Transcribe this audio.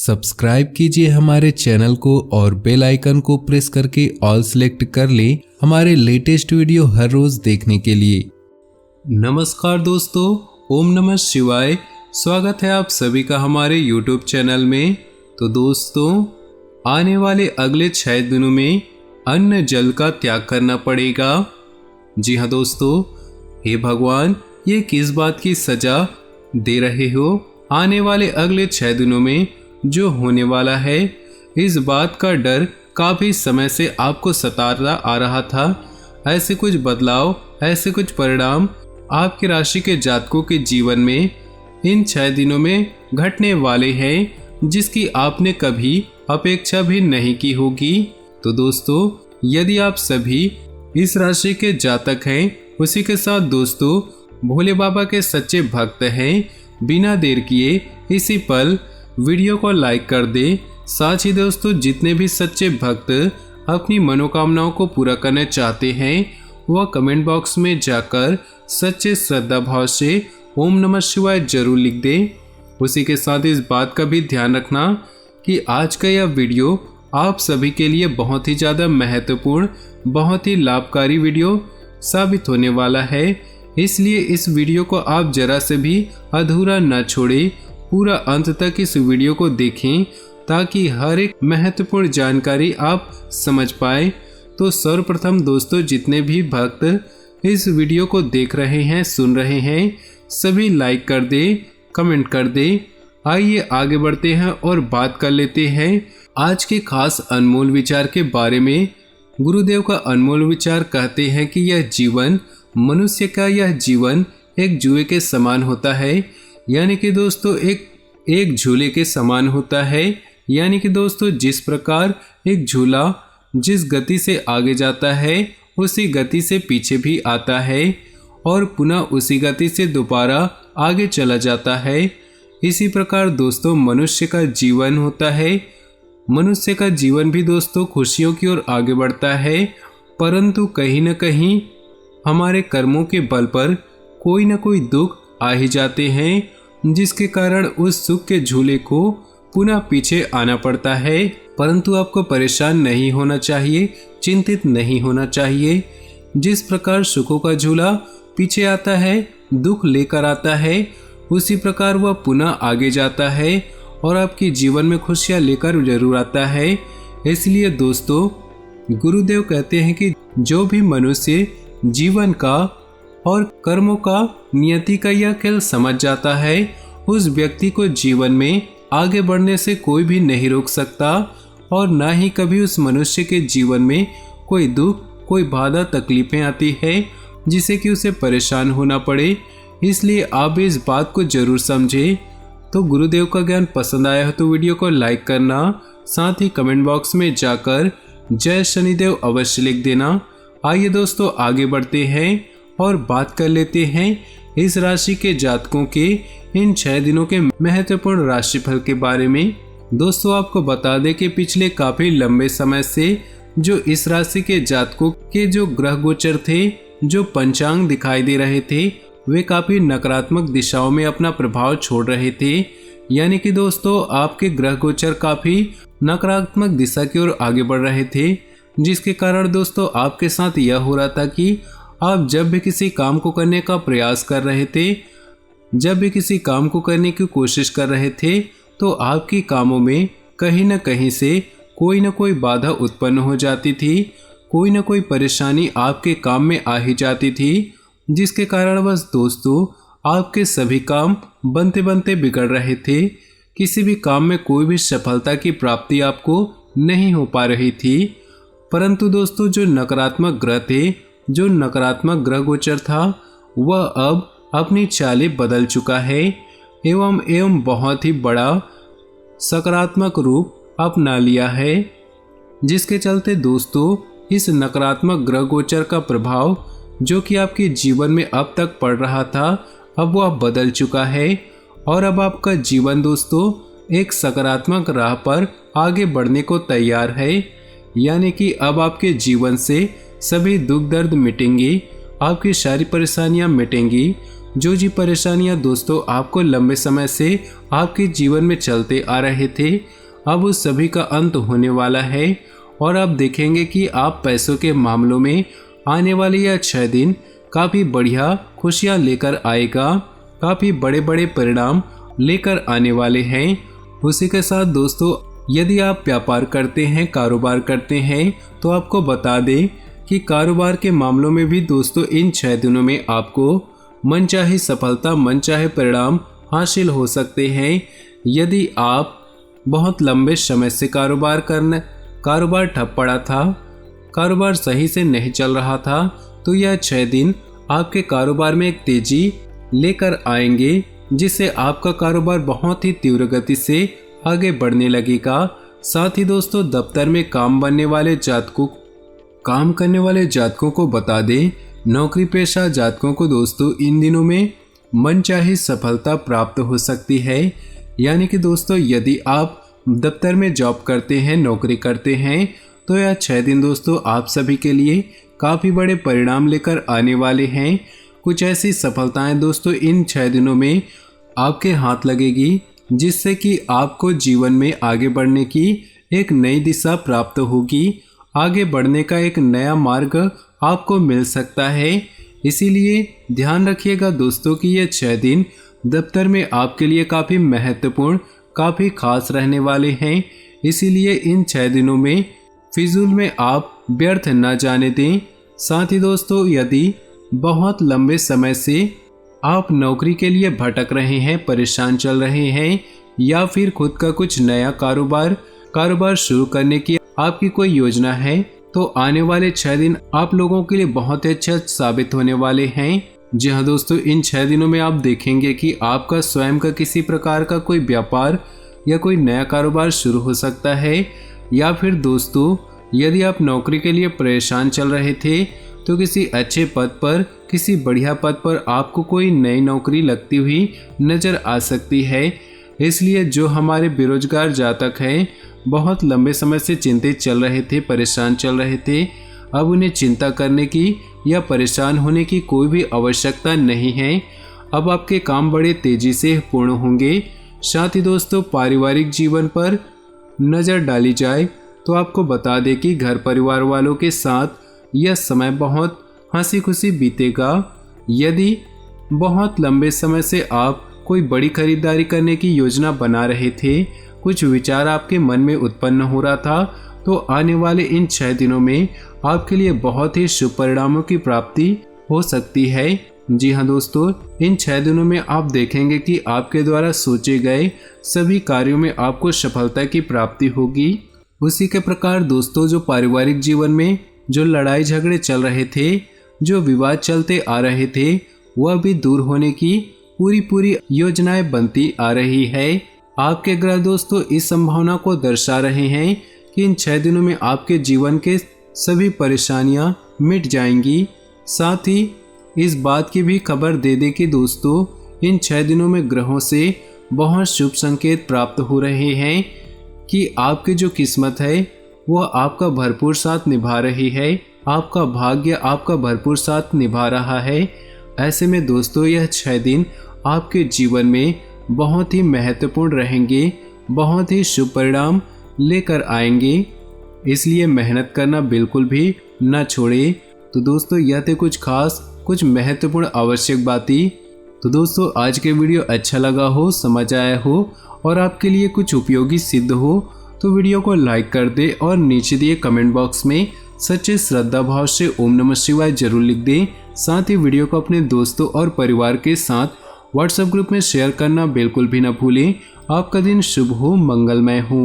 Subscribe कीजिए हमारे channel को और बेल आइकन को प्रेस करके ऑल सेलेक्ट कर लें हमारे लेटेस्ट वीडियो हर रोज देखने के लिए। नमस्कार दोस्तों, ओम नमः शिवाय। स्वागत है आप सभी का हमारे YouTube चैनल में। तो दोस्तों, आने वाले अगले 6 दिनों में अन्न जल का त्याग करना पड़ेगा। जी हाँ दोस्तों, हे भगवान, ये किस बात की सजा दे रहे हो? आने वाले अगले 6 दिनों में जो होने वाला है, इस बात का डर काफ़ी समय से आपको सताता आ रहा था। ऐसे कुछ बदलाव, ऐसे कुछ परिणाम आपकी राशि के जातकों के जीवन में इन 6 दिनों में घटने वाले हैं, जिसकी आपने कभी अपेक्षा भी नहीं की होगी। तो दोस्तों, यदि आप सभी इस राशि के जातक हैं, उसी के साथ दोस्तों भोले बाबा के सच्चे भक्त हैं, बिना देर किए इसी पल वीडियो को लाइक कर दे। साथ ही दोस्तों, जितने भी सच्चे भक्त अपनी मनोकामनाओं को पूरा करना चाहते हैं, वह कमेंट बॉक्स में जाकर सच्चे श्रद्धा भाव से ओम नमः शिवाय जरूर लिख दे। उसी के साथ इस बात का भी ध्यान रखना कि आज का यह वीडियो आप सभी के लिए बहुत ही ज़्यादा महत्वपूर्ण, बहुत ही लाभकारी वीडियो साबित होने वाला है। इसलिए इस वीडियो को आप जरा से भी अधूरा न छोड़ें, पूरा अंत तक इस वीडियो को देखें ताकि हर एक महत्वपूर्ण जानकारी आप समझ पाए। तो सर्वप्रथम दोस्तों, जितने भी भक्त इस वीडियो को देख रहे हैं, सुन रहे हैं, सभी लाइक कर दे, कमेंट कर दे। आइए आगे बढ़ते हैं और बात कर लेते हैं आज के खास अनमोल विचार के बारे में। गुरुदेव का अनमोल विचार कहते हैं कि यह जीवन, मनुष्य का यह जीवन एक जुए के समान होता है। यानी कि दोस्तों एक झूले के समान होता है। यानी कि दोस्तों, जिस प्रकार एक झूला जिस गति से आगे जाता है, उसी गति से पीछे भी आता है और पुनः उसी गति से दोबारा आगे चला जाता है। इसी प्रकार दोस्तों मनुष्य का जीवन होता है। मनुष्य का जीवन भी दोस्तों खुशियों की ओर आगे बढ़ता है, परंतु कहीं न कहीं हमारे कर्मों के बल पर कोई न कोई दुख आ ही जाते हैं, जिसके कारण उस सुख के झूले को पुनः पीछे आना पड़ता है। परंतु आपको परेशान नहीं होना चाहिए, चिंतित नहीं होना चाहिए। जिस प्रकार सुखों का झूला पीछे आता है, दुख लेकर आता है, उसी प्रकार वह पुनः आगे जाता है और आपके जीवन में खुशियाँ लेकर जरूर आता है। इसलिए दोस्तों, गुरुदेव कहते हैं कि जो भी मनुष्य जीवन का और कर्मों का, नियति का यह खेल समझ जाता है, उस व्यक्ति को जीवन में आगे बढ़ने से कोई भी नहीं रोक सकता और ना ही कभी उस मनुष्य के जीवन में कोई दुख, कोई बाधा, तकलीफें आती है जिससे कि उसे परेशान होना पड़े। इसलिए आप इस बात को जरूर समझें। तो गुरुदेव का ज्ञान पसंद आया हो तो वीडियो को लाइक करना, साथ ही कमेंट बॉक्स में जाकर जय शनिदेव अवश्य लिख देना। आइए दोस्तों आगे बढ़ते हैं और बात कर लेते हैं इस राशि के जातकों के इन 6 दिनों के महत्वपूर्ण राशिफल के बारे में। दोस्तों, आपको बता दें कि पिछले काफी लंबे समय से जो इस राशि के जातकों के जो ग्रह गोचर थे, जो पंचांग दिखाई दे रहे थे, वे काफी नकारात्मक दिशाओं में अपना प्रभाव छोड़ रहे थे। यानी कि दोस्तों, आपके ग्रह गोचर काफी नकारात्मक दिशा की ओर आगे बढ़ रहे थे, जिसके कारण दोस्तों आपके साथ यह हो रहा था कि आप जब भी किसी काम को करने का प्रयास कर रहे थे, जब भी किसी काम को करने की कोशिश कर रहे थे, तो आपकी कामों में कहीं न कहीं से कोई न कोई बाधा उत्पन्न हो जाती थी, कोई न कोई परेशानी आपके काम में आ ही जाती थी, जिसके कारण बस दोस्तों आपके सभी काम बनते बनते बिगड़ रहे थे। किसी भी काम में कोई भी सफलता की प्राप्ति आपको नहीं हो पा रही थी। परंतु दोस्तों, जो नकारात्मक ग्रह थे, जो नकारात्मक ग्रह गोचर था, वह अब अपनी चालें बदल चुका है एवं बहुत ही बड़ा सकारात्मक रूप अपना लिया है, जिसके चलते दोस्तों इस नकारात्मक ग्रह गोचर का प्रभाव जो कि आपके जीवन में अब तक पड़ रहा था, अब वह बदल चुका है और अब आपका जीवन दोस्तों एक सकारात्मक राह पर आगे बढ़ने को तैयार है। यानी कि अब आपके जीवन से सभी दुख दर्द मिटेंगे, आपकी सारी परेशानियां मिटेंगी जो जी परेशानियां दोस्तों आपको लंबे समय से आपके जीवन में चलते आ रहे थे, अब उस सभी का अंत होने वाला है और आप देखेंगे कि आप पैसों के मामलों में आने वाले यह 6 दिन काफ़ी बढ़िया खुशियां लेकर आएगा, काफ़ी बड़े बड़े परिणाम लेकर आने वाले हैं। उसी के साथ दोस्तों यदि आप व्यापार करते हैं, कारोबार करते हैं, तो आपको बता दें कि कारोबार के मामलों में भी दोस्तों इन 6 दिनों में आपको मनचाही सफलता, मनचाहे परिणाम हासिल हो सकते हैं। यदि आप बहुत लंबे समय से कारोबार ठप पड़ा था, कारोबार सही से नहीं चल रहा था, तो यह 6 दिन आपके कारोबार में एक तेजी लेकर आएंगे, जिससे आपका कारोबार बहुत ही तीव्र गति से आगे बढ़ने लगेगा। साथ ही दोस्तों दफ्तर में काम करने वाले जातकों को बता दें, नौकरी पेशा जातकों को दोस्तों इन दिनों में मनचाही सफलता प्राप्त हो सकती है। यानी कि दोस्तों यदि आप दफ्तर में जॉब करते हैं, नौकरी करते हैं, तो यह 6 दिन दोस्तों आप सभी के लिए काफ़ी बड़े परिणाम लेकर आने वाले हैं। कुछ ऐसी सफलताएं दोस्तों इन 6 दिनों में आपके हाथ लगेगी, जिससे कि आपको जीवन में आगे बढ़ने की एक नई दिशा प्राप्त होगी, आगे बढ़ने का एक नया मार्ग आपको मिल सकता है। इसीलिए ध्यान रखिएगा दोस्तों कि ये 6 दिन दफ्तर में आपके लिए काफ़ी महत्वपूर्ण, काफ़ी खास रहने वाले हैं। इसीलिए इन 6 दिनों में फिजूल में आप व्यर्थ न जाने दें। साथ ही दोस्तों यदि बहुत लंबे समय से आप नौकरी के लिए भटक रहे हैं, परेशान चल रहे हैं, या फिर खुद का कुछ नया कारोबार शुरू करने की आपकी कोई योजना है, तो आने वाले 6 दिन आप लोगों के लिए बहुत ही अच्छा साबित होने वाले हैं। जी हाँ दोस्तों, इन 6 दिनों में आप देखेंगे कि आपका स्वयं का किसी प्रकार का कोई व्यापार या कोई नया कारोबार शुरू हो सकता है। या फिर दोस्तों यदि आप नौकरी के लिए परेशान चल रहे थे, तो किसी अच्छे पद पर, किसी बढ़िया पद पर आपको कोई नई नौकरी लगती हुई नज़र आ सकती है। इसलिए जो हमारे बेरोजगार जातक हैं, बहुत लंबे समय से चिंतित चल रहे थे, परेशान चल रहे थे, अब उन्हें चिंता करने की या परेशान होने की कोई भी आवश्यकता नहीं है। अब आपके काम बड़े तेजी से पूर्ण होंगे। साथ ही दोस्तों पारिवारिक जीवन पर नज़र डाली जाए तो आपको बता दें कि घर परिवार वालों के साथ यह समय बहुत हंसी खुशी बीतेगा। यदि बहुत लंबे समय से आप कोई बड़ी खरीदारी करने की योजना बना रहे थे, कुछ विचार आपके मन में उत्पन्न हो रहा था, तो आने वाले इन 6 दिनों में आपके लिए बहुत ही शुभ परिणामों की प्राप्ति हो सकती है। जी हाँ दोस्तों, इन 6 दिनों में आप देखेंगे कि आपके द्वारा सोचे गए सभी कार्यों में आपको सफलता की प्राप्ति होगी। उसी के प्रकार दोस्तों जो पारिवारिक जीवन में जो लड़ाई झगड़े चल रहे थे, जो विवाद चलते आ रहे थे, वह भी दूर होने की पूरी योजनाएं बनती आ रही है। आपके ग्रह दोस्तों इस संभावना को दर्शा रहे हैं कि इन 6 दिनों में आपके जीवन के सभी परेशानियां मिट जाएंगी। साथ ही इस बात की भी खबर दे दे कि दोस्तों इन 6 दिनों में ग्रहों से बहुत शुभ संकेत प्राप्त हो रहे हैं कि आपकी जो किस्मत है वह आपका भरपूर साथ निभा रही है, आपका भाग्य आपका भरपूर साथ निभा रहा है। ऐसे में दोस्तों यह 6 दिन आपके जीवन में बहुत ही महत्वपूर्ण रहेंगे, बहुत ही शुभ परिणाम लेकर आएंगे। इसलिए मेहनत करना बिल्कुल भी न छोड़े। तो दोस्तों यह थे कुछ खास, कुछ महत्वपूर्ण आवश्यक बातें। तो दोस्तों आज के वीडियो अच्छा लगा हो, समझ आया हो और आपके लिए कुछ उपयोगी सिद्ध हो तो वीडियो को लाइक कर दे और नीचे दिए कमेंट बॉक्स में सच्चे श्रद्धा भाव से ओम नमः शिवाय जरूर लिख दें। साथ ही वीडियो को अपने दोस्तों और परिवार के साथ व्हाट्सएप ग्रुप में शेयर करना बिल्कुल भी न भूलें। आपका दिन शुभ हो, मंगलमय हो।